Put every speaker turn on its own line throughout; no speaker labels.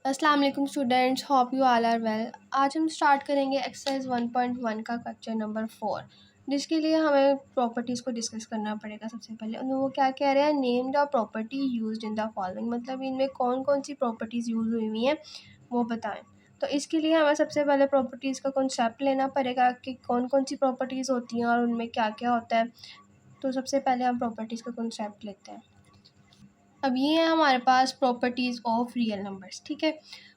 अस्सलाम वालेकुम students, hope you all are well. आज हम स्टार्ट करेंगे एक्सरसाइज 1.1 का क्वेश्चन नंबर 4, जिसके लिए हमें प्रॉपर्टीज़ को डिस्कस करना पड़ेगा। सबसे पहले वो क्या कह रहे हैं, name the property used in the following, मतलब इनमें कौन कौन सी प्रॉपर्टीज़ यूज़ हुई हुई हैं वो बताएं। तो इसके लिए हमें सबसे पहले प्रॉपर्टीज़ का कॉन्सेप्ट लेना पड़ेगा कि कौन कौन सी प्रॉपर्टीज़ होती हैं और उनमें क्या क्या होता है। तो सबसे पहले हम प्रॉपर्टीज़ का कॉन्सेप्ट लेते हैं। अब ये है हमारे पास प्रॉपर्टीज़ ऑफ रियल नंबर्स, ठीक है।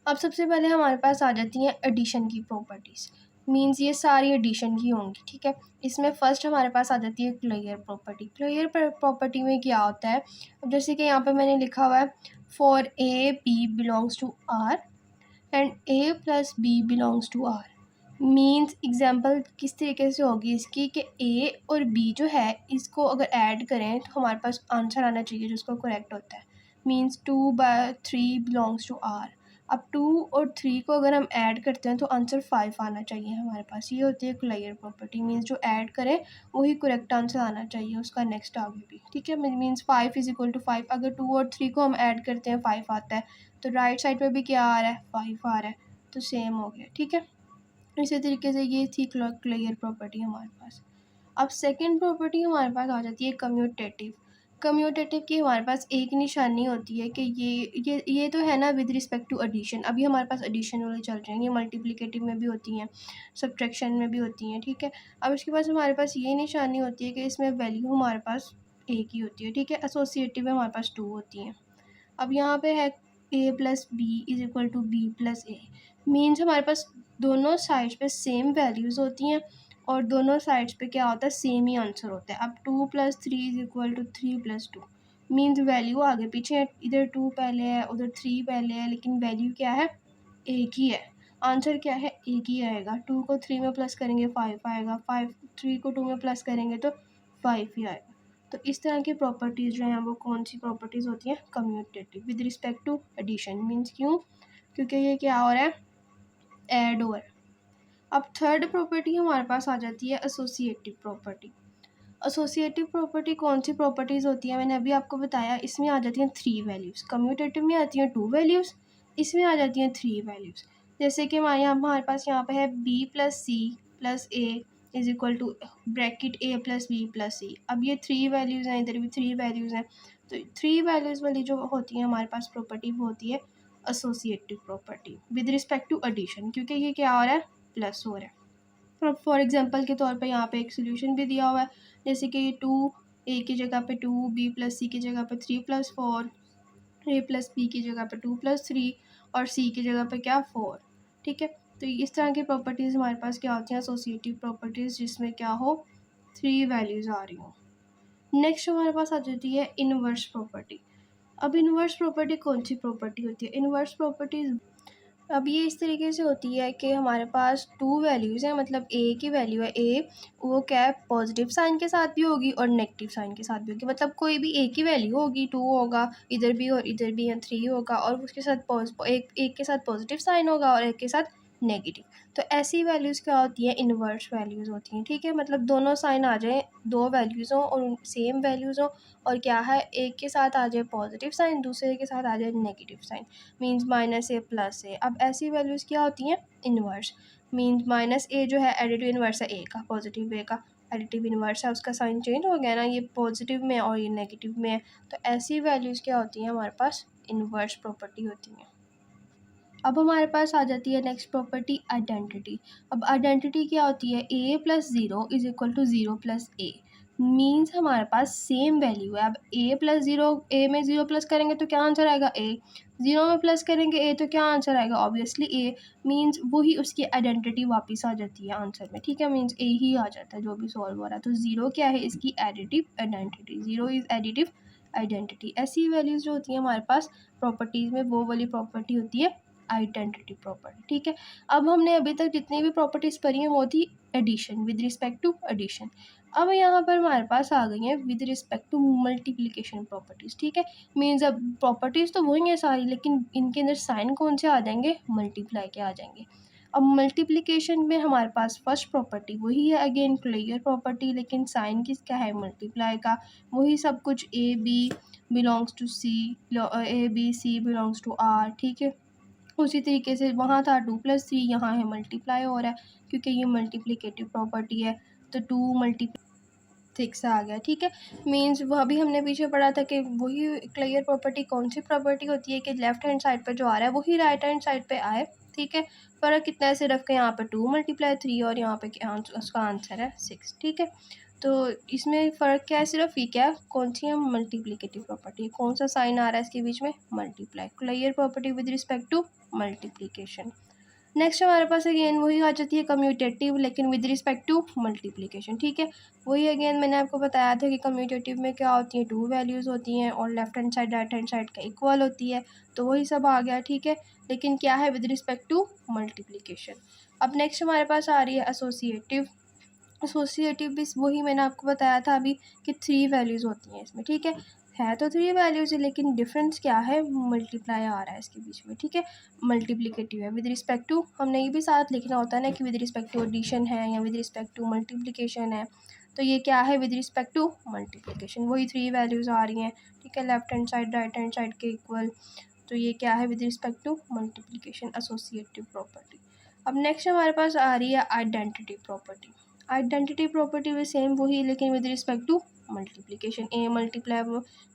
अब सबसे पहले हमारे पास आ जाती हैं एडिशन की प्रॉपर्टीज़, मींस ये सारी एडिशन की होंगी, ठीक है। इसमें फ़र्स्ट हमारे पास आ जाती है क्लियर प्रॉपर्टी। क्लियर प्रॉपर्टी में क्या होता है, अब जैसे कि यहाँ पे मैंने लिखा हुआ है for A B belongs to R and A plus B belongs to R. Means example किस तरीके से होगी इसकी कि ए और बी जो है इसको अगर ऐड करें तो हमारे पास आंसर आना चाहिए जिसको करेक्ट होता है। Means 2/3 belongs to R. अब 2 और 3 को अगर हम ऐड करते हैं तो आंसर 5 आना चाहिए हमारे पास। ये होती है क्लियर प्रॉपर्टी, मीन्स जो ऐड करें वही करेक्ट आंसर आना चाहिए उसका नेक्स्ट आगे भी, ठीक है। मीन्स 5 इज इक्वल टू 5, अगर 2 और 3 को हम ऐड करते हैं 5 आता है, तो राइट साइड पे भी क्या आ रहा है, 5 आ रहा है, तो सेम हो गया, ठीक है। इसी तरीके से ये थी क्लियर प्रॉपर्टी हमारे पास। अब सेकंड प्रॉपर्टी हमारे पास आ जाती है कम्यूटेटिव। कम्यूटेटिव की हमारे पास एक निशानी होती है कि ये तो है ना विद रिस्पेक्ट टू एडिशन। अभी हमारे पास एडिशन वाले चल रहे हैं, ये मल्टीप्लिकेटिव में भी होती हैं, सब्ट्रैक्शन में भी होती हैं, ठीक है। अब इसके पास हमारे पास ये निशानी होती है कि इसमें वैल्यू हमारे पास एक ही होती है, ठीक है। एसोसिएटिव में हमारे पास 2 होती हैं। अब यहाँ पे है A plus B is equal to B plus A, means हमारे पास दोनों साइड्स पे सेम वैल्यूज़ होती हैं और दोनों साइड्स पे क्या होता है, सेम ही आंसर होता है। अब 2+3 is equal to 3+2, means value आगे पीछे है, इधर 2 पहले है उधर 3 पहले है, लेकिन वैल्यू क्या है, एक ही है। आंसर क्या है, एक ही आएगा। 2 को 3 में प्लस करेंगे 5 आएगा, 3 को 2 में प्लस करेंगे तो 5 ही आएगा। तो इस तरह की प्रॉपर्टीज़ जो हैं वो कौन सी प्रॉपर्टीज़ होती हैं, commutative with respect to addition. Means क्यों, क्योंकि ये क्या हो रहा है, ऐड हो रहा है। अब थर्ड प्रॉपर्टी हमारे पास आ जाती है एसोसिएटिव प्रॉपर्टी। एसोसिएटिव प्रॉपर्टी कौन सी प्रॉपर्टीज़ होती है, मैंने अभी आपको बताया। इसमें आ जाती हैं 3 वैल्यूज़, कम्यूटेटिव में आती हैं 2 वैल्यूज़, इसमें आ जाती हैं 3 वैल्यूज़। जैसे कि हमारे पास यहाँ पे है B plus C plus A is equal to bracket A plus B plus C. अब ये 3 वैल्यूज़ हैं, इधर भी 3 वैल्यूज़ हैं, तो 3 वैल्यूज़ वाली जो होती है हमारे पास प्रॉपर्टी वो होती है associative property with respect to addition, क्योंकि ये क्या हो रहा है, प्लस हो रहा है। अब फॉर एग्जांपल के तौर पे यहाँ पे एक सोल्यूशन भी दिया हुआ है, जैसे कि 2 ए की जगह पे 2, बी प्लस सी की जगह पे 3+4, ए प्लस बी की जगह पे 2+3 और सी की जगह पे क्या 4, ठीक है। तो इस तरह की प्रॉपर्टीज़ हमारे पास क्या होती हैं, एसोसिएटिव प्रॉपर्टीज़, जिसमें क्या हो 3 वैल्यूज़ आ रही हो। नेक्स्ट हमारे पास आ जाती है इनवर्स प्रॉपर्टी। अब इनवर्स प्रॉपर्टी कौन सी प्रॉपर्टी होती है, इनवर्स प्रॉपर्टीज़ अब ये इस तरीके से होती है कि हमारे पास 2 वैल्यूज़ हैं, मतलब ए की वैल्यू है ए, वो क्या है, पॉजिटिव साइन के साथ भी होगी और नेगेटिव साइन के साथ भी होगी। मतलब कोई भी ए की वैल्यू होगी 2 होगा इधर भी और इधर भी है 3 होगा, और उसके साथ एक के साथ पॉजिटिव साइन होगा और एक के साथ नेगेटिव। तो ऐसी वैल्यूज़ क्या होती हैं, इनवर्स वैल्यूज़ होती हैं, ठीक है। मतलब दोनों साइन आ जाएँ, 2 वैल्यूज़ हों और सेम वैल्यूज़ हों, और क्या है, एक के साथ आ जाए पॉजिटिव साइन, दूसरे के साथ आ जाए negative sign, means -a plus a। अब ऐसी वैल्यूज़ क्या होती हैं, इनवर्स। मीन्स -a जो है एडिटिव इनवर्स है a का, पॉजिटिव a का एडिटिव इनवर्स है, उसका साइन चेंज हो गया ना, ये पॉजिटिव में और ये नेगेटिव में है। तो ऐसी वैल्यूज़ क्या होती हैं, हमारे पास इनवर्स प्रॉपर्टी होती हैं। अब हमारे पास आ जाती है नेक्स्ट प्रॉपर्टी आइडेंटिटी। अब आइडेंटिटी क्या होती है, a plus 0 is equal to 0 plus A, means हमारे पास सेम वैल्यू है। अब a प्लस 0, ए में 0 प्लस करेंगे तो क्या आंसर आएगा, a। 0 में प्लस करेंगे a तो क्या आंसर आएगा, ऑब्वियसली a। मीन्स वही उसकी आइडेंटिटी वापस आ जाती है आंसर में, ठीक है। मीन्स a ही आ जाता है जो भी सॉल्व हो रहा है। तो 0 क्या है, इसकी additive identity, 0 is additive identity. ऐसी वैल्यूज़ जो होती हैं हमारे पास प्रॉपर्टीज़ में, वो वाली प्रॉपर्टी होती है आइडेंटिटी प्रॉपर्टी, ठीक है। अब हमने अभी तक जितनी भी प्रॉपर्टीज़ पढ़ी हैं वो थी addition, with respect to addition. अब यहाँ पर हमारे पास आ गई हैं with respect to multiplication properties, ठीक है। मीन्स अब प्रॉपर्टीज़ तो वही हैं सारी, लेकिन इनके अंदर साइन कौन से आ जाएंगे, मल्टीप्लाई के आ जाएंगे। अब मल्टीप्लिकेशन में हमारे पास फर्स्ट प्रॉपर्टी वही है, अगेन क्लियर प्रॉपर्टी, लेकिन साइन किसका है, मल्टीप्लाई का। वही सब कुछ A B belongs to C, A B C belongs to R, ठीक है। उसी तरीके से वहाँ था 2+3, यहाँ है मल्टीप्लाई हो रहा है क्योंकि ये मल्टीप्लिकेटिव प्रॉपर्टी है, तो 2 मल्टीप्लाई 6 आ गया। ठीक है, मीन्स वह भी हमने पीछे पढ़ा था कि वही क्लियर प्रॉपर्टी कौन सी प्रॉपर्टी होती है कि लेफ्ट हैंड साइड पर जो आ रहा है वही राइट हैंड साइड पे आए। ठीक है, फ़र्क कितना है सिर्फ के यहाँ पे 2 × 3 और यहाँ पे उसका आंसर है 6। ठीक है, तो इसमें फ़र्क क्या है, सिर्फ ये क्या कौन सी है मल्टीप्लिकेटिव प्रॉपर्टी, कौन सा साइन आ रहा है इसके बीच में, multiply, clear property with respect to multiplication. Next हमारे पास अगेन वही आ जाती है कम्यूटेटिव, लेकिन विद रिस्पेक्ट टू मल्टीप्लिकेशन। ठीक है, वही अगेन मैंने आपको बताया था कि कम्यूटेटिव में क्या होती है, 2 वैल्यूज़ होती हैं और left hand side right hand side का इक्वल होती है, तो वही सब आ गया। ठीक है, लेकिन क्या है विद रिस्पेक्ट टू मल्टीप्लिकेशन। अब नेक्स्ट हमारे पास आ रही है एसोसिएटिव। एसोसिएटिव भी वही मैंने आपको बताया था अभी कि 3 वैल्यूज़ होती हैं इसमें। ठीक है तो 3 वैल्यूज़ है, लेकिन डिफरेंस क्या है, मल्टीप्लाई आ रहा है इसके बीच में। ठीक है, मल्टीप्लिकेटिव है विद रिस्पेक्ट टू, हमने ये भी साथ लिखना होता है ना कि विद रिस्पेक्ट टू एडिशन है या विद रिस्पेक्ट टू मल्टीप्लिकेशन है, तो ये क्या है विद रिस्पेक्ट टू मल्टीप्लिकेशन, वही 3 वैल्यूज़ आ रही हैं। ठीक है, left hand side right hand side के इक्वल, तो ये क्या है with respect to multiplication, associative property. अब नेक्स्ट हमारे पास आ रही है आइडेंटिटी प्रॉपर्टी। आइडेंटिटी प्रॉपर्टी भी सेम वही, लेकिन with respect to multiplication, A multiply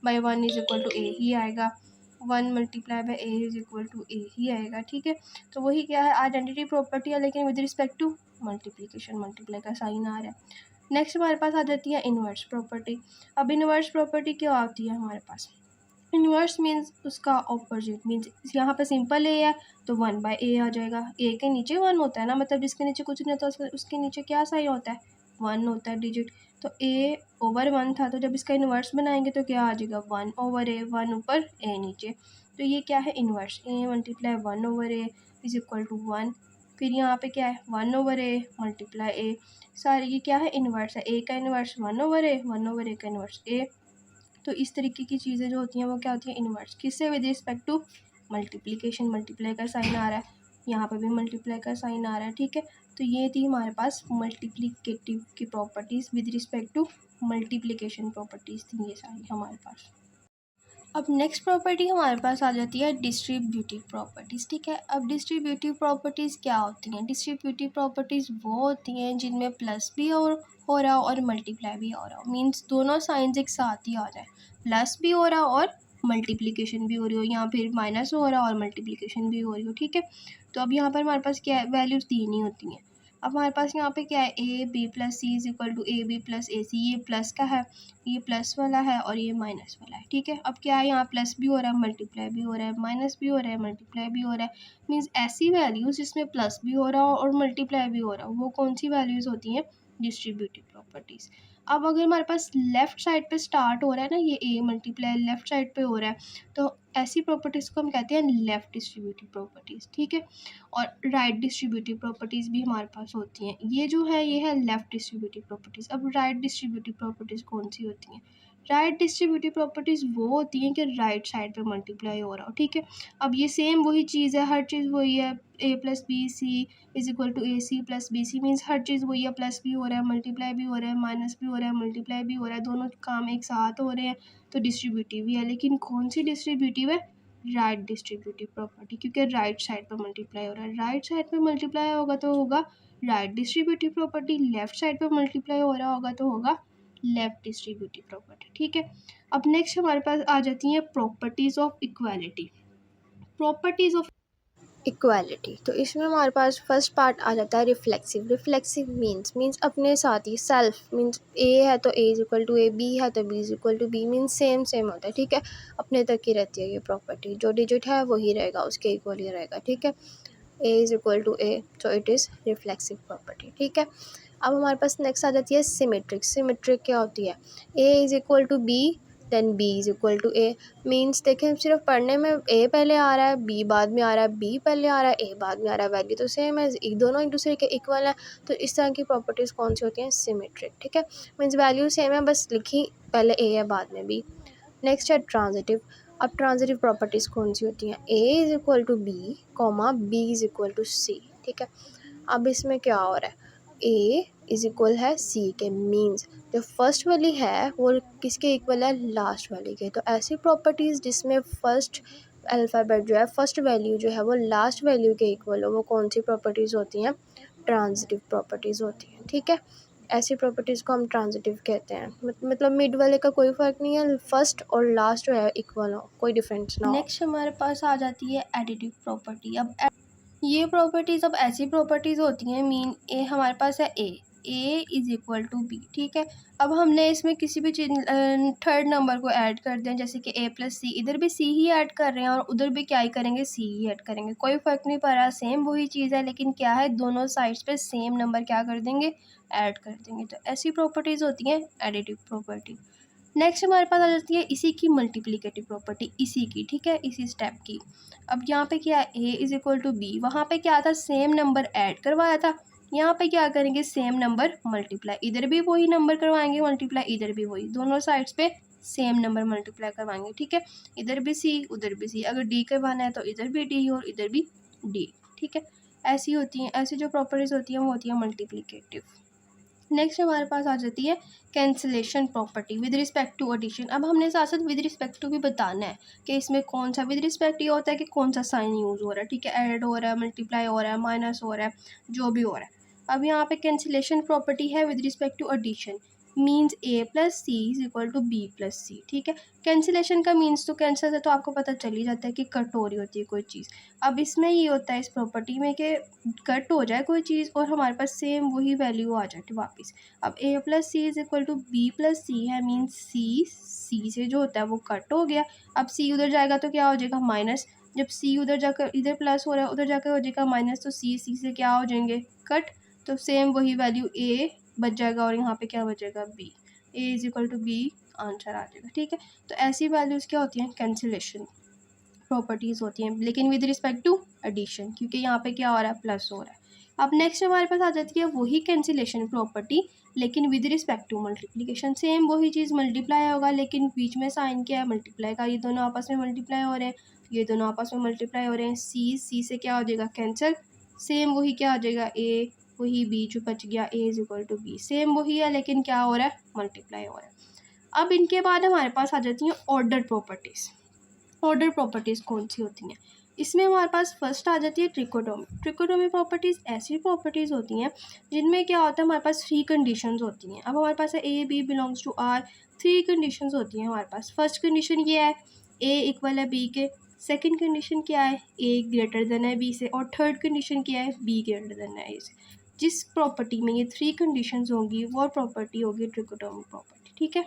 by 1 is equal to A ही आएगा, 1 multiply by A is equal to A ही आएगा। ठीक है, तो वही क्या है आइडेंटिटी प्रॉपर्टी है, लेकिन with respect to multiplication, multiply का साइन आ रहा है। नेक्स्ट हमारे पास आ जाती है इन्वर्स प्रॉपर्टी। अब इन्वर्स प्रॉपर्टी क्या होती है हमारे पास, इन्वर्स मीन्स उसका ऑपोजिट, मीन्स यहाँ पे सिंपल ए है तो 1/a आ जाएगा, ए के नीचे 1 होता है ना, मतलब जिसके नीचे कुछ नहीं होता उसके नीचे क्या साइन होता है, 1 होता है डिजिट, तो a/1 था, तो जब इसका इन्वर्स बनाएंगे तो क्या आ जाएगा 1/a, 1 ऊपर a नीचे, तो ये क्या है inverse, a multiply 1/a is equal to 1, फिर यहाँ पे क्या है 1/a मल्टीप्लाई a, सारे ये क्या है इन्वर्स है, a का इन्वर्स 1/a, 1/a का इन्वर्स a, तो इस तरीके की चीज़ें जो होती हैं वो क्या होती हैं इन्वर्स, किससे with respect to multiplication, multiply का साइन आ रहा है, यहाँ पे भी मल्टीप्लाई का साइन आ रहा है। ठीक है, तो ये थी हमारे पास मल्टीप्लिकेटिव की properties with respect to multiplication properties थी ये सारी हमारे पास। अब नेक्स्ट प्रॉपर्टी हमारे पास आ जाती है डिस्ट्रीब्यूटिव प्रॉपर्टीज़। ठीक है, अब डिस्ट्रीब्यूटिव प्रॉपर्टीज़ क्या होती हैं, डिस्ट्रीब्यूटिव प्रॉपर्टीज़ वो होती हैं जिनमें प्लस भी हो रहा हो और मल्टीप्लाई भी हो रहा हो, मीन्स दोनों साइंस एक साथ ही आ जाए, प्लस भी हो रहा हो और मल्टीप्लिकेशन भी हो रही हो, या फिर माइनस हो रहा हो और मल्टीप्लिकेशन भी हो रही हो। ठीक है, तो अब यहाँ पर हमारे पास क्या है, वैल्यूज़ तीन ही होती हैं। अब हमारे पास यहाँ पे क्या है, A B plus C is equal to A B plus A C, ये प्लस का है, ये प्लस वाला है और ये माइनस वाला है। ठीक है, अब क्या है, यहाँ प्लस भी हो रहा है मल्टीप्लाई भी हो रहा है, माइनस भी हो रहा है मल्टीप्लाई भी हो रहा है, मीन्स ऐसी वैल्यूज़ जिसमें प्लस भी हो रहा हो और मल्टीप्लाई भी हो रहा हो, वो कौन सी वैल्यूज़ होती हैं, डिस्ट्रीब्यूटिव प्रॉपर्टीज़। अब अगर हमारे पास लेफ़्ट साइड पे स्टार्ट हो रहा है ना, ये ए मल्टीप्लाई लेफ़्ट साइड पे हो रहा है, तो ऐसी प्रॉपर्टीज़ को हम कहते हैं लेफ़्ट डिस्ट्रीब्यूटिव प्रॉपर्टीज़। ठीक है, और राइट डिस्ट्रीब्यूटिव प्रॉपर्टीज़ भी हमारे पास होती हैं, ये जो है ये है लेफ़्ट डिस्ट्रीब्यूटिव प्रॉपर्टीज़। अब राइट डिस्ट्रीब्यूटिव प्रॉपर्टीज़ कौन सी होती हैं, राइट डिस्ट्रीब्यूटिव प्रॉपर्टीज़ वो होती हैं कि राइट साइड पे मल्टीप्लाई हो रहा हो। ठीक है, अब ये सेम वही चीज़ है, हर चीज़ वही है, a plus B C is equal to A C plus B C, means हर चीज़ वही है, प्लस भी हो रहा है मल्टीप्लाई भी हो रहा है, माइनस भी हो रहा है मल्टीप्लाई भी हो रहा है, दोनों काम एक साथ हो रहे हैं, तो डिस्ट्रीब्यूटिव ही है। लेकिन कौन सी डिस्ट्रीब्यूटिव है, राइट डिस्ट्रीब्यूटिव प्रॉपर्टी, क्योंकि राइट साइड पर मल्टीप्लाई हो रहा है, राइट साइड पे मल्टीप्लाई होगा तो होगा right distributive property, left side पे मल्टीप्लाई हो रहा होगा तो होगा लेफ्ट डिस्ट्रीब्यूटिव प्रॉपर्टी। ठीक है, अब नेक्स्ट हमारे पास आ जाती हैं properties of equality. Properties of equality, तो इसमें हमारे पास फर्स्ट पार्ट आ जाता है रिफ्लेक्सिव। रिफ्लेक्सिव मीन्स अपने साथ ही, सेल्फ मीन्स ए है तो A is equal to A, B है तो B is equal to B, means same same होता है। ठीक है, अपने तक ही रहती है ये प्रॉपर्टी, जो डिजिट है वही रहेगा, उसके इक्वल ही रहेगा। ठीक है, A is equal to A, so it is reflexive property. ठीक है, अब हमारे पास नेक्स्ट आ जाती है सिमेट्रिक। सिमेट्रिक क्या होती है, A is equal to B then B is equal to A, means देखें सिर्फ पढ़ने में ए पहले आ रहा है बी बाद में आ रहा है, बी पहले आ रहा है ए बाद में आ रहा है, वैल्यू तो सेम है, दोनों एक दूसरे के इक्वल है, तो इस तरह की प्रॉपर्टीज़ कौन सी होती हैं, सिमेट्रिक। ठीक है, मीन्स वैल्यू सेम है, बस लिखी पहले ए है बाद में बी। नेक्स्ट है ट्रांजिटिव। अब ट्रांजिटिव प्रॉपर्टीज़ कौन सी होती हैं, A is equal to B comma B is equal to C. ठीक है, अब इसमें क्या हो रहा है, ए इज इक्वल है सी के, मीन्स जो फर्स्ट वाली है वो किसके इक्वल है, लास्ट वाली के। तो ऐसी प्रॉपर्टीज़ जिसमें फर्स्ट अल्फ़ाबेट जो है फर्स्ट वैल्यू जो है वो लास्ट वैल्यू के इक्वल हो, वो कौन सी प्रॉपर्टीज़ होती हैं? ट्रांजिटिव प्रॉपर्टीज़ होती हैं। ठीक है, ऐसी प्रॉपर्टीज़ को हम ट्रांजिटिव कहते हैं। मतलब मिड वाले का कोई फ़र्क नहीं है, फर्स्ट और लास्ट जो है इक्वल हो, कोई डिफरेंस ना हो। नेक्स्ट हमारे पास आ जाती है एडिटिव प्रॉपर्टी। अब ये प्रॉपर्टीज़ अब ऐसी प्रॉपर्टीज़ होती हैं, मीन ए हमारे पास है A is equal to B. ठीक है, अब हमने इसमें किसी भी चीज़ थर्ड नंबर को ऐड कर दें, जैसे कि ए प्लस सी, इधर भी सी ही ऐड कर रहे हैं और उधर भी क्या ही करेंगे, सी ही ऐड करेंगे, कोई फ़र्क नहीं पड़ रहा, सेम वही चीज़ है, लेकिन क्या है दोनों साइड्स पे सेम नंबर क्या कर देंगे, ऐड कर देंगे। तो ऐसी प्रॉपर्टीज़ होती हैं एडिटिव प्रॉपर्टी। नेक्स्ट हमारे पास आ जाती है इसी की मल्टीप्लिकेटिव प्रॉपर्टी, इसी की, ठीक है, इसी स्टेप की। अब यहाँ पे क्या है, A is equal to B, वहाँ पे क्या था, सेम नंबर ऐड करवाया था, यहाँ पे क्या करेंगे, सेम नंबर मल्टीप्लाई, इधर भी वही नंबर करवाएंगे मल्टीप्लाई, इधर भी वही, दोनों साइड्स पे सेम नंबर मल्टीप्लाई करवाएंगे। ठीक है, इधर भी सी उधर भी सी, अगर डी करवाना है तो इधर भी डी और इधर भी डी। ठीक है, ऐसी होती हैं, ऐसी जो प्रॉपर्टीज़ होती हैं वो होती है मल्टीप्लिकेटिव। नेक्स्ट हमारे पास आ जाती है cancellation property with respect to addition. अब हमने साथ साथ विद रिस्पेक्ट टू भी बताना है कि इसमें कौन सा विद रिस्पेक्ट ये होता है कि कौन सा साइन यूज़ हो रहा है। ठीक है, ऐड हो रहा है, मल्टीप्लाई हो रहा है, माइनस हो रहा है, जो भी हो रहा है। अब यहाँ पे कैंसिलेशन प्रॉपर्टी है with respect to addition, means A plus C is equal to B plus C. ठीक है, कैंसिलेशन का मीन्स तो कैंसिल से तो आपको पता चल ही जाता है कि कट हो रही होती है कोई चीज़। अब इसमें ये होता है इस प्रॉपर्टी में कि कट हो जाए कोई चीज़ और हमारे पास सेम वही वैल्यू आ जाए वापस। अब A plus C is equal to B plus C है, मीन्स सी से जो होता है वो कट हो गया। अब सी उधर जाएगा तो क्या हो जाएगा, माइनस। जब सी उधर जाकर इधर प्लस हो रहा है, उधर जाकर हो जाएगा माइनस, तो सी से क्या हो जाएंगे, कट। तो सेम वही वैल्यू ए बच जाएगा और यहाँ पे क्या बचेगा, B. A is equal to B answer आ जाएगा। ठीक है, तो ऐसी वैल्यूज़ क्या होती हैं, कैंसिलेशन प्रॉपर्टीज़ होती हैं, लेकिन विद रिस्पेक्ट टू एडिशन, क्योंकि यहाँ पे क्या हो रहा है, प्लस हो रहा है। अब नेक्स्ट हमारे पास आ जाती है वही कैंसिलेशन प्रॉपर्टी, लेकिन with respect to multiplication. Same वही चीज़ मल्टीप्लाई होगा, लेकिन बीच में साइन क्या है, मल्टीप्लाई का, ये दोनों आपस में मल्टीप्लाई हो रहे हैं, ये दोनों आपस में मल्टीप्लाई हो रहे हैं, सी से क्या हो जाएगा, कैंसिल। सेम वही क्या हो जाएगा, ए वही बी जो बच गया, A is equal to B, same वही है, लेकिन क्या हो रहा है, मल्टीप्लाई हो रहा है। अब इनके बाद हमारे पास आ जाती हैं ऑर्डर प्रॉपर्टीज़। ऑर्डर प्रॉपर्टीज़ कौन सी होती हैं, इसमें हमारे पास फर्स्ट आ जाती है ट्रिकोटोमी। ट्रिकोटोमी प्रॉपर्टीज़ ऐसी प्रॉपर्टीज़ होती हैं जिनमें क्या होता है, हमारे पास 3 कंडीशंस होती हैं। अब हमारे पास है A B belongs to R, 3 conditions होती हैं हमारे पास। फर्स्ट कंडीशन ये है ए इक्वल है बी के, सेकंड कंडीशन क्या है, ए ग्रेटर देन है बी से, और थर्ड कंडीशन क्या है, बी ग्रेटर देन है ए से। जिस प्रॉपर्टी में ये 3 कंडीशंस होंगी वो प्रॉपर्टी होगी ट्रिकोटोमी प्रॉपर्टी। ठीक है,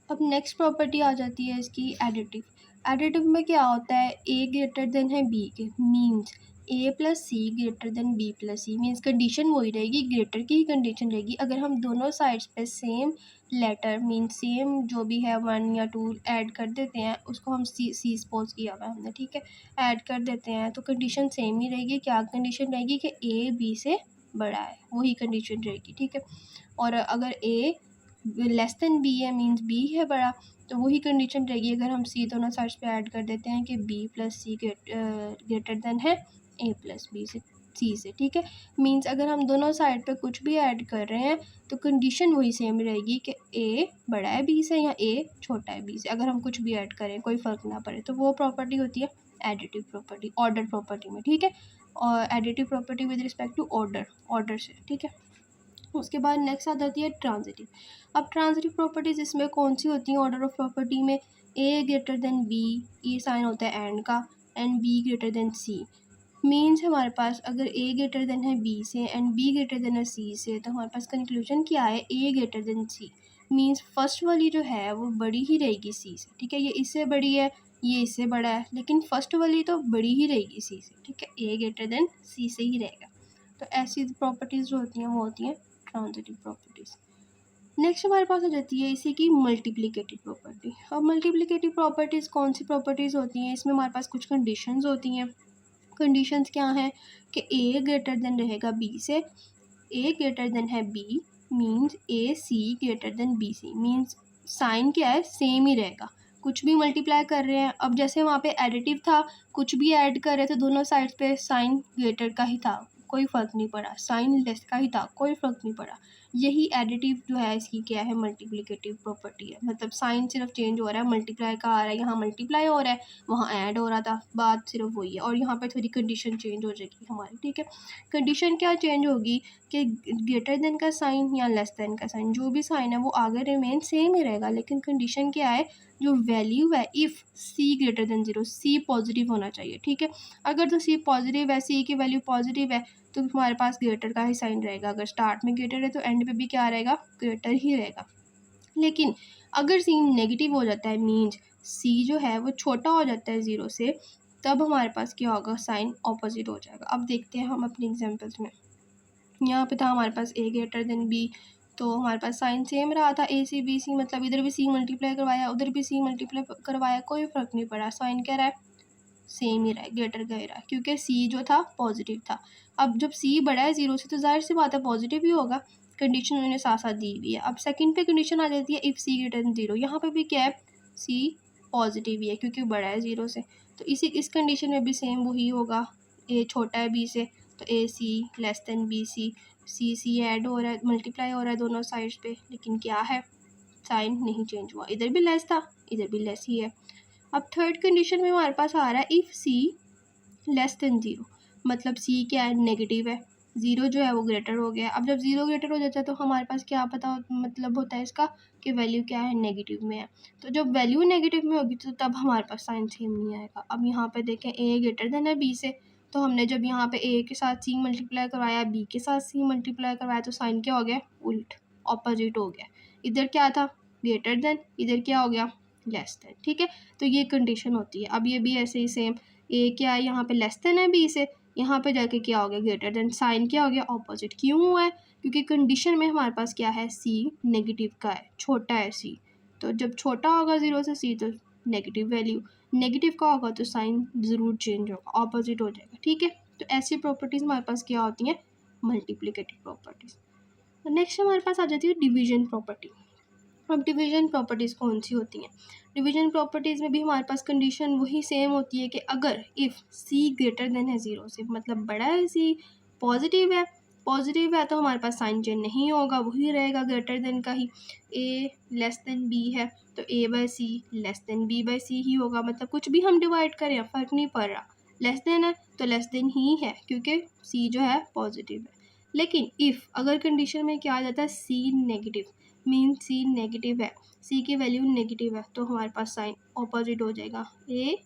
अब नेक्स्ट प्रॉपर्टी आ जाती है इसकी एडिटिव। एडिटिव में क्या होता है, ए ग्रेटर देन है बी के, means A plus C greater than B plus C, means condition वही रहेगी, ग्रेटर की ही कंडीशन रहेगी। अगर हम दोनों साइड्स पे सेम लेटर मीन्स सेम जो भी है 1 या 2 ऐड कर देते हैं, उसको हम सी सपोज किया हुआ है हमने, ठीक है, ऐड कर देते हैं तो कंडीशन सेम ही रहेगी। क्या कंडीशन रहेगी कि ए बी से बड़ा है, वही कंडीशन रहेगी। ठीक है, और अगर ए लेस देन बी है, मीन्स बी है बड़ा, तो वही कंडीशन रहेगी अगर हम सी दोनों साइड्स पे ऐड कर देते हैं कि बी प्लस सी ग्रेटर देन है ए प्लस बी से, सी से। ठीक है, मीन्स अगर हम दोनों साइड पे कुछ भी ऐड कर रहे हैं तो कंडीशन वही सेम रहेगी कि ए बड़ा है बी से या ए छोटा है बी से। अगर हम कुछ भी ऐड करें कोई फ़र्क ना पड़े, तो वो प्रॉपर्टी होती है एडिटिव प्रॉपर्टी ऑर्डर प्रॉपर्टी में। ठीक है, और additive property with respect to order से। ठीक है, उसके बाद नेक्स्ट आ जाती है ट्रांजिटिव। अब ट्रांजिटिव प्रॉपर्टीज़ इसमें कौन सी होती हैं, ऑर्डर ऑफ प्रॉपर्टी में ए ग्रेटर देन बी, ये साइन होता है एंड का, and B greater than C. Means हमारे पास अगर ए ग्रेटर देन है बी से एंड बी ग्रेटर देन है सी से, तो हमारे पास कंक्लूजन क्या है, A greater than C. Means first वाली जो है वो बड़ी ही रहेगी सी से। ठीक है, ये इससे बड़ी है, ये इससे बड़ा है, लेकिन फर्स्ट वाली तो बड़ी ही रहेगी सी से। ठीक है, ए ग्रेटर देन सी से ही रहेगा। तो ऐसी प्रॉपर्टीज़ जो होती हैं वो होती हैं ट्रांजिटिव प्रॉपर्टीज़। नेक्स्ट हमारे पास आ जाती है इसी की मल्टीप्लिकेटिव प्रॉपर्टी। अब मल्टीप्लिकेटिव प्रॉपर्टीज़ कौन सी प्रॉपर्टीज़ होती हैं, इसमें हमारे पास कुछ कंडीशंस होती हैं। कंडीशंस क्या हैं कि ए ग्रेटर देन रहेगा बी से, ए ग्रेटर देन है B, means A C greater than B C, means sign क्या है, सेम ही रहेगा। कुछ भी मल्टीप्लाई कर रहे हैं, अब जैसे वहाँ पे एडिटिव था, कुछ भी ऐड कर रहे थे दोनों साइड पे साइन ग्रेटर का ही था, कोई फ़र्क नहीं पड़ा, साइन लेस का ही था, कोई फ़र्क नहीं पड़ा। यही एडिटिव जो है इसकी क्या है, मल्टीप्लिकेटिव प्रॉपर्टी है। मतलब साइन सिर्फ चेंज हो रहा है, मल्टीप्लाई का आ रहा है, यहाँ मल्टीप्लाई हो रहा है, वहाँ ऐड हो रहा था, बात सिर्फ वही है। और यहाँ पे थोड़ी कंडीशन चेंज हो जाएगी हमारी, ठीक है। कंडीशन क्या चेंज होगी कि ग्रेटर देन का साइन या लेस देन का साइन, जो भी साइन है वो आगे रिमेन सेम ही रहेगा, लेकिन कंडीशन क्या है, जो वैल्यू है if C greater than 0, C positive होना चाहिए, ठीक है। अगर तो सी पॉजिटिव है, सी की वैल्यू पॉजिटिव है, तो हमारे पास ग्रेटर का ही साइन रहेगा। अगर स्टार्ट में ग्रेटर है तो एंड पे भी क्या रहेगा, ग्रेटर ही रहेगा। लेकिन अगर सी नेगेटिव हो जाता है, मीन्स सी जो है वो छोटा हो जाता है 0 से, तब हमारे पास क्या होगा, साइन ऑपोजिट हो जाएगा। अब देखते हैं हम अपनी एग्जांपल्स में। यहाँ पे था हमारे पास ए ग्रेटर देन बी, तो हमारे पास साइन सेम रहा था, ए सी बी सी, मतलब इधर भी सी मल्टीप्लाई करवाया, उधर भी सी मल्टीप्लाई करवाया, कोई फ़र्क नहीं पड़ा, साइन क्या रहा है, सेम ही रहा है, ग्रेटर का ही रहा है, क्योंकि सी जो था पॉजिटिव था। अब जब सी बड़ा है 0 से तो जाहिर सी बात है पॉजिटिव ही होगा, कंडीशन उन्होंने साथ साथ दी हुई है। अब सेकंड पे कंडीशन आ जाती है इफ़ सी ग्रेटर देन 0, यहाँ पे भी क्या है, सी पॉजिटिव ही है क्योंकि बड़ा है 0 से, तो इस कंडीशन में भी सेम वही होगा, ए छोटा है बी से, तो ए सी लेस देन बी सी, सी ऐड हो रहा है, मल्टीप्लाई हो रहा है दोनों साइड्स पे, लेकिन क्या है, साइन नहीं चेंज हुआ, इधर भी लेस था, इधर भी लेस ही है। अब थर्ड कंडीशन में हमारे पास आ रहा है इफ़ सी लेस देन 0, मतलब सी क्या है, नेगेटिव है, 0 जो है वो ग्रेटर हो गया। अब जब 0 ग्रेटर हो जाता है तो हमारे पास क्या पता मतलब होता है इसका कि वैल्यू क्या है, नेगेटिव में है। तो जब वैल्यू नेगेटिव में होगी तो तब हमारे पास साइन सेम नहीं आएगा। अब यहाँ पे देखें ए ग्रेटर देन है बी से, तो हमने जब यहाँ पे ए के साथ सी मल्टीप्लाई करवाया, बी के साथ सी मल्टीप्लाई करवाया, तो साइन क्या हो गया, उल्ट ऑपोजिट हो गया। इधर क्या था, ग्रेटर देन, इधर क्या हो गया, लेस देन, ठीक है। तो ये कंडीशन होती है। अब ये भी ऐसे ही सेम, ए क्या है यहाँ पे लेस देन है बी से, यहाँ पे जाके क्या हो गया, ग्रेटर देन, साइन क्या हो गया, ऑपोजिट। क्यों हुआ है, क्योंकि कंडीशन में हमारे पास क्या है, सी नेगेटिव का है, छोटा है सी, तो जब छोटा होगा 0 से सी तो नेगेटिव वैल्यू, नेगेटिव का होगा तो साइन ज़रूर चेंज होगा, ऑपोजिट हो जाएगा, ठीक है। तो ऐसी प्रॉपर्टीज़ हमारे पास क्या होती हैं, मल्टीप्लिकेटिव प्रॉपर्टीज़। नेक्स्ट हमारे पास आ जाती है डिवीजन प्रॉपर्टी। अब डिवीजन प्रॉपर्टीज़ कौन सी होती हैं, डिवीजन प्रॉपर्टीज़ में भी हमारे पास कंडीशन वही सेम होती है कि अगर इफ़ सी ग्रेटर देन है 0 से, मतलब बड़ा है सी, पॉजिटिव है तो हमारे पास साइन चेंज नहीं होगा, वही रहेगा ग्रेटर देन का ही। ए लेस देन बी है तो ए बाय सी लेस देन बी बाय सी ही होगा, मतलब कुछ भी हम डिवाइड करें फ़र्क नहीं पड़ रहा, लेस देन है तो लेस देन ही है क्योंकि सी जो है पॉजिटिव है। लेकिन इफ़ अगर कंडीशन में क्या आ जाता है, सी नेगेटिव, मीन सी नेगेटिव है, सी की वैल्यू नेगेटिव है, तो हमारे पास साइन ऑपोजिट हो जाएगा। ए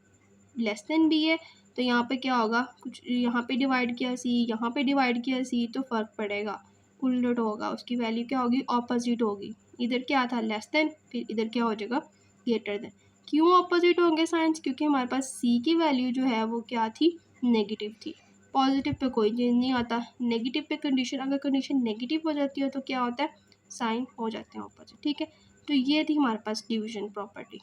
लेस देन बी है तो यहाँ पे क्या होगा, कुछ यहाँ पे डिवाइड किया सी, यहाँ पे डिवाइड किया सी, तो फ़र्क पड़ेगा, उल्ट होगा, उसकी वैल्यू क्या होगी, ऑपोजिट होगी। इधर क्या था, लेस देन, फिर इधर क्या हो जाएगा, ग्रेटर देन। क्यों ऑपोजिट होंगे साइंस, क्योंकि हमारे पास सी की वैल्यू जो है वो क्या थी, नेगेटिव थी। पॉजिटिव पे कोई चेंज नहीं आता, नेगेटिव पे कंडीशन, अगर कंडीशन नेगेटिव हो जाती है तो क्या होता है, साइन हो जाते हैं ऑपोजिट, ठीक है। तो ये थी हमारे पास डिवीजन प्रॉपर्टी।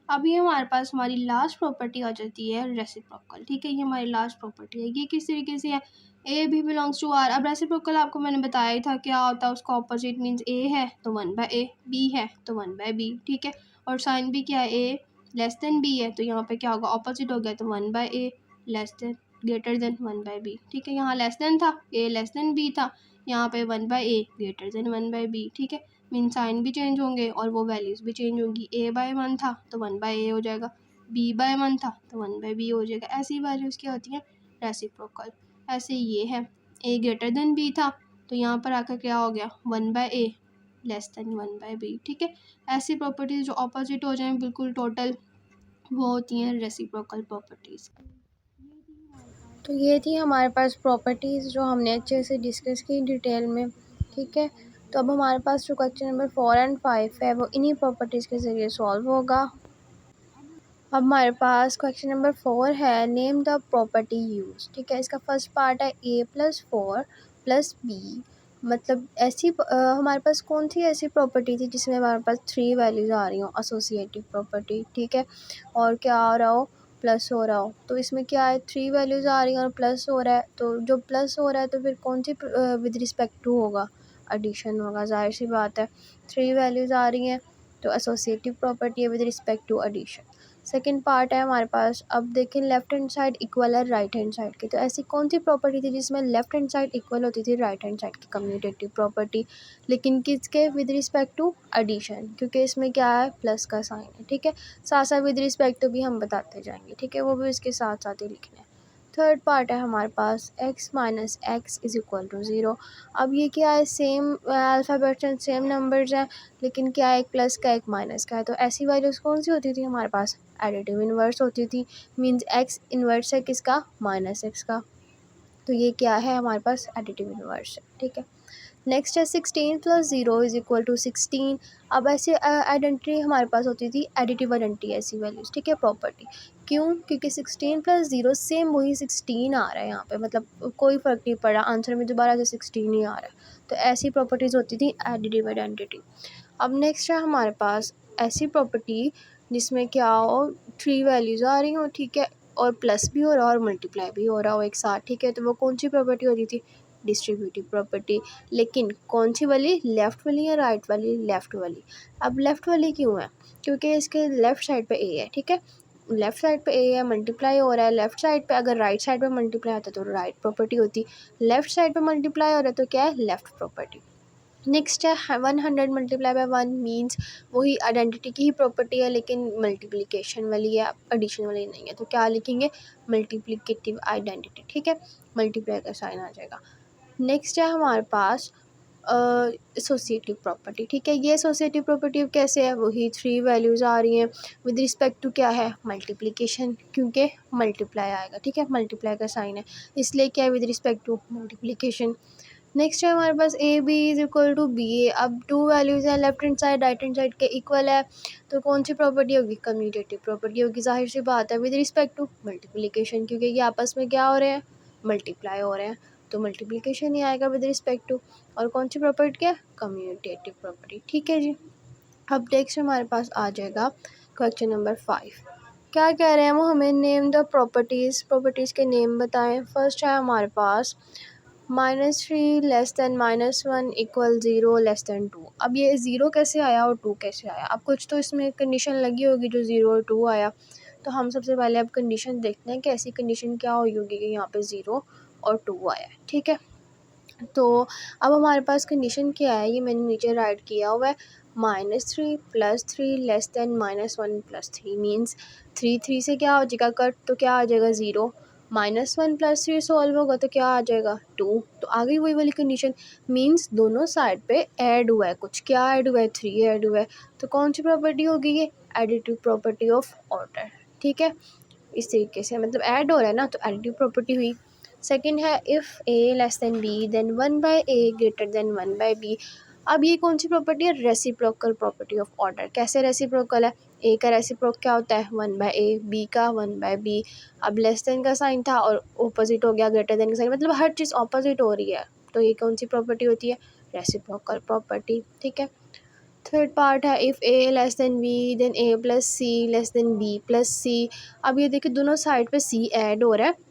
अभी हमारे पास हमारी लास्ट प्रॉपर्टी आ जाती है रेसिप्रोकल, ठीक है। ये हमारी लास्ट प्रॉपर्टी है, ये किस तरीके से है, ए भी बिलोंग्स टू आर। अब रेसिप्रोकल आपको मैंने बताया ही था क्या होता है, उसका ऑपोजिट मीन्स ए है तो 1/a, बी है तो 1/b, ठीक है। और साइन भी क्या है, ए लेस देन बी है तो यहाँ पे क्या होगा, ऑपोजिट हो गया, तो 1/a less than greater than 1/b, ठीक है। यहाँ लेस देन था, ए लेस देन बी था, यहाँ पे 1/a ग्रेटर देन 1/b, ठीक है। मीन साइन भी चेंज होंगे और वो वैल्यूज़ भी चेंज होंगी, a/1 था तो 1/a हो जाएगा, b/1 था तो 1/b हो जाएगा। ऐसी वैल्यूज़ क्या होती हैं, रेसिप्रोकल। ऐसे ये है, a ग्रेटर देन b था तो यहाँ पर आकर क्या हो गया, 1/a लेस देन 1/b, ठीक है। ऐसी प्रॉपर्टीज़ जो अपोजिट हो जाएं बिल्कुल टोटल, वो होती हैं रेसिप्रोकल प्रॉपर्टीज़। तो ये थी हमारे पास प्रॉपर्टीज़ जो हमने अच्छे से डिस्कस की डिटेल में, ठीक है। तो अब हमारे पास जो क्वेश्चन नंबर 4 एंड 5 है वो इन्हीं प्रॉपर्टीज़ के ज़रिए सॉल्व होगा। अब हमारे पास क्वेश्चन नंबर 4 है, नेम द प्रॉपर्टी यूज, ठीक है। इसका फर्स्ट पार्ट है a+4 + b, मतलब हमारे पास कौन सी ऐसी प्रॉपर्टी थी जिसमें हमारे पास 3 वैल्यूज़ आ रही हो, एसोसिएटिव प्रॉपर्टी, ठीक है। और क्या आ रहा हो, प्लस हो रहा हो, तो इसमें क्या है, 3 वैल्यूज़ आ रही हैं और प्लस हो रहा है, तो जो प्लस हो रहा है तो फिर कौन सी विद रिस्पेक्ट टू होगा, एडिशन होगा, जाहिर सी बात है। 3 वैल्यूज़ आ रही हैं तो एसोसिएटिव प्रॉपर्टी है with respect to addition. Second part है हमारे पास, अब देखें लेफ्ट हैंड साइड इक्वल है राइट हैंड साइड की, तो ऐसी कौन सी प्रॉपर्टी थी जिसमें लेफ्ट हैंड साइड इक्वल होती थी राइट हैंड साइड की, कम्यूटेटिव प्रॉपर्टी। लेकिन किसके, विद रिस्पेक्ट टू एडिशन, क्योंकि इसमें क्या है प्लस का साइन है, ठीक है। साथ साथ विद रिस्पेक्ट टू भी हम बताते जाएंगे, ठीक है, वो भी इसके साथ साथ ही लिखना है। थर्ड पार्ट है हमारे पास x minus x is equal to zero. अब ये क्या है, same alphabets and same numbers हैं, लेकिन क्या है, एक प्लस का एक माइनस का है, तो ऐसी वैल्यूज़ कौन सी होती थी हमारे पास, एडिटिव इन्वर्स होती थी। मींस x इन्वर्स है किसका, माइनस एक्स का, तो ये क्या है हमारे पास एडिटिव इन्वर्स है, ठीक है। नेक्स्ट है 16 plus zero is equal to 16। अब ऐसे आइडेंटिटी हमारे पास होती थी, एडिटिव आइडेंटिटी ऐसी वैल्यूज़, ठीक है, प्रॉपर्टी। क्यों, क्योंकि 16 प्लस ज़ीरो सेम वही 16 आ रहा है यहाँ पे, मतलब कोई फ़र्क नहीं पड़ा, आंसर में दोबारा से 16 ही आ रहा है, तो ऐसी प्रॉपर्टीज़ होती थी एडिटिव आइडेंटिटी। अब नेक्स्ट है हमारे पास ऐसी प्रॉपर्टी जिसमें क्या हो, 3 वैल्यूज़ आ रही हो, ठीक है, और प्लस भी हो रहा है और मल्टीप्लाई भी हो रहा हो एक साथ, ठीक है, तो वो कौन सी प्रॉपर्टी होती थी, डिस्ट्रीब्यूटिव प्रॉपर्टी। लेकिन कौन सी वाली, लेफ़्ट वाली या राइट वाली, लेफ़्ट वाली। अब लेफ़्ट वाली क्यों है, क्योंकि इसके लेफ़्ट साइड पे ए है, ठीक है, लेफ़्ट साइड पे ए है, मल्टीप्लाई हो रहा है, लेफ़्ट साइड पे अगर राइट साइड पे मल्टीप्लाई होता तो राइट प्रॉपर्टी होती, लेफ़्ट साइड पे मल्टीप्लाई हो रहा है तो क्या है, लेफ़्ट प्रॉपर्टी। नेक्स्ट है 100 मल्टीप्लाई बाय 1 मीन्स वही आइडेंटिटी की ही प्रॉपर्टी है, लेकिन मल्टीप्लिकेशन वाली है, एडिशन वाली नहीं है, तो क्या लिखेंगे, मल्टीप्लिकेटिव आइडेंटिटी, ठीक है, मल्टीप्लाई का साइन आ जाएगा। नेक्स्ट है हमारे पास एसोसिएटिव प्रॉपर्टी, ठीक है, ये एसोसिएटिव प्रॉपर्टी कैसे है, वही 3 वैल्यूज़ आ रही हैं विद रिस्पेक्ट टू क्या है, मल्टीप्लिकेशन, क्योंकि मल्टीप्लाई आएगा, ठीक है, मल्टीप्लाई का साइन है, इसलिए क्या है, with respect to multiplication. Next है हमारे पास A B is equal to B A. अब 2 वैल्यूज़ हैं, left hand side right hand side के इक्वल है, तो कौन सी प्रॉपर्टी होगी, कम्यूटेटिव प्रॉपर्टी होगी, जाहिर सी बात है, विद रिस्पेक्ट टू मल्टीप्लिकेशन, क्योंकि ये आपस में क्या हो रहे हैं, मल्टीप्लाई हो रहे हैं, तो मल्टीप्लिकेशन ही आएगा विद रिस्पेक्ट टू। और कौन सी प्रॉपर्टी क्या, कम्यूटेटिव प्रॉपर्टी, ठीक है जी। अब नेक्स्ट हमारे पास आ जाएगा क्वेश्चन नंबर 5। क्या कह रहे हैं वो, हमें नेम द प्रॉपर्टीज़, प्रॉपर्टीज़ के नेम बताएं। फर्स्ट है हमारे पास -3 less than -1 equal 0 less than 2। अब ये 0 कैसे आया और 2 कैसे आया, अब कुछ तो इसमें कंडीशन लगी होगी जो 0 और 2 आया, तो हम सबसे पहले अब कंडीशन देखते हैं कि ऐसी कंडीशन क्या हुई होगी कि यहाँ पे 0 और 2 आया है, ठीक है। तो अब हमारे पास कंडीशन क्या है, ये मैंने नीचे राइट किया हुआ है, -3 + 3 लेस दैन -1 + 3 मीन्स 3 से क्या हो जाएगा कट, तो क्या आ जाएगा 0, -1 + 3 सॉल्व होगा तो क्या आ जाएगा 2, तो आ गई वही वाली कंडीशन, मीन्स दोनों साइड पे ऐड हुआ है, कुछ क्या ऐड हुआ है, 3 ऐड हुआ है, तो कौन सी प्रॉपर्टी होगी ये, एडिटिव प्रॉपर्टी ऑफ ऑर्डर, ठीक है, इस तरीके से मतलब ऐड हो रहा है ना, तो एडिटिव प्रॉपर्टी हुई। सेकंड है if A less than B then 1/a greater than 1/b। अब ये कौन सी प्रॉपर्टी है, रेसिप्रोकल प्रॉपर्टी ऑफ ऑर्डर। कैसे रेसिप्रोकल है, ए का रेसिप्रोक क्या होता है 1/a, बी का 1/b। अब लेस देन का साइन था और ऑपोजिट हो गया ग्रेटर देन का साइन, मतलब हर चीज़ ऑपोजिट हो रही है, तो ये कौन सी प्रॉपर्टी होती है, रेसिप्रोकल प्रॉपर्टी, ठीक है। थर्ड पार्ट है if A less than B then A plus C less than B plus C. अब ये देखिए दोनों साइड पे सी ऐड हो रहा है,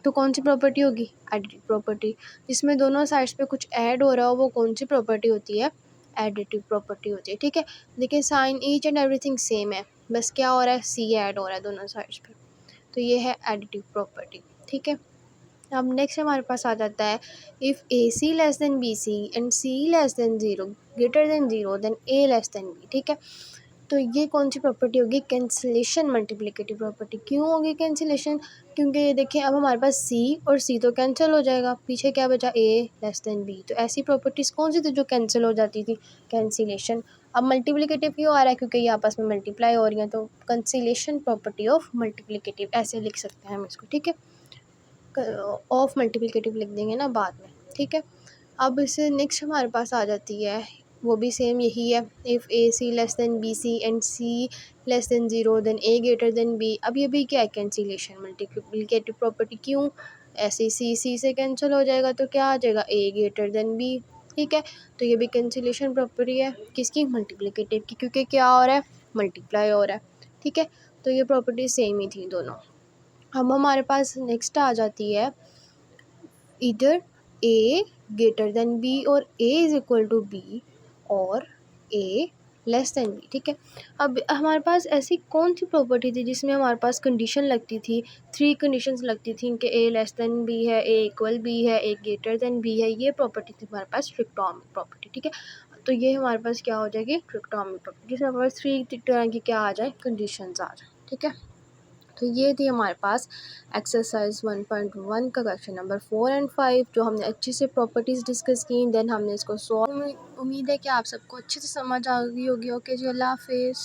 तो कौन सी प्रॉपर्टी होगी, एडिटिव प्रॉपर्टी। जिसमें दोनों साइड्स पे कुछ ऐड हो रहा हो वो कौन सी प्रॉपर्टी होती है, एडिटिव प्रॉपर्टी होती है, ठीक है। देखिए sign each and everything same है, बस क्या हो रहा है, सी ऐड हो रहा है दोनों साइड्स पे, तो ये है एडिटिव प्रॉपर्टी, ठीक है। अब नेक्स्ट हमारे पास आ जाता है if A C less than B C and C less than zero greater than zero then A less than B, ठीक है। तो ये कौन सी प्रॉपर्टी होगी, कैंसिलेशन मल्टीप्लिकेटिव प्रॉपर्टी। क्यों होगी कैंसिलेशन, क्योंकि ये देखिए अब हमारे पास सी और सी तो कैंसिल हो जाएगा, पीछे क्या बचा, ए लेस देन बी, तो ऐसी प्रॉपर्टीज़ कौन सी थी जो कैंसिल हो जाती थी, कैंसिलेशन। अब मल्टीप्लिकेटिव क्यों आ रहा है, क्योंकि ये आपस में मल्टीप्लाई हो रही हैं, तो कैंसिलेशन प्रॉपर्टी ऑफ मल्टीप्लिकेटिव ऐसे लिख सकते हैं हम इसको, ठीक है, ऑफ मल्टीप्लिकेटिव लिख देंगे ना बाद में, ठीक है। अब इससे नेक्स्ट हमारे पास आ जाती है, वो भी सेम यही है, if A C less than B C and C less than zero then A greater than B. अब ये भी क्या है, कैंसिलेशन मल्टीप्लिकेटिव प्रॉपर्टी। क्यों, ऐसे सी से कैंसिल हो जाएगा तो क्या आ जाएगा, ए ग्रेटर देन बी, ठीक है। तो ये भी कैंसिलेशन प्रॉपर्टी है किसकी, मल्टीप्लिकेटिव की, क्योंकि क्या हो रहा है, मल्टीप्लाई हो रहा है, ठीक है। तो ये प्रॉपर्टी सेम ही थी दोनों। अब हमारे पास नेक्स्ट आ जाती है इधर ए ग्रेटर देन बी और A is equal to B और ए लेस देन बी, ठीक है। अब हमारे पास ऐसी कौन सी प्रॉपर्टी थी जिसमें हमारे पास कंडीशन लगती थी, 3 कंडीशंस लगती थी कि ए लेस देन बी है, ए इक्वल बी है, ए ग्रेटर देन बी है। ये प्रॉपर्टी थी हमारे पास ट्रिग्नोमेट्रिक प्रॉपर्टी, ठीक है। तो ये हमारे पास क्या हो जाएगी, ट्रिग्नोमेट्रिक प्रॉपर्टी, जिसमें हमारे पास 3 तरह की क्या आ जाए, कंडीशंस आ जाए, ठीक है। तो ये थी हमारे पास एक्सरसाइज 1.1 का क्वेश्चन नंबर 4 एंड 5, जो हमने अच्छे से प्रॉपर्टीज़ डिस्कस की, देन हमने इसको सॉल्व। उम्मीद है कि आप सबको अच्छे से समझ आ गई होगी। ओके जी, अल्लाह हाफिज़।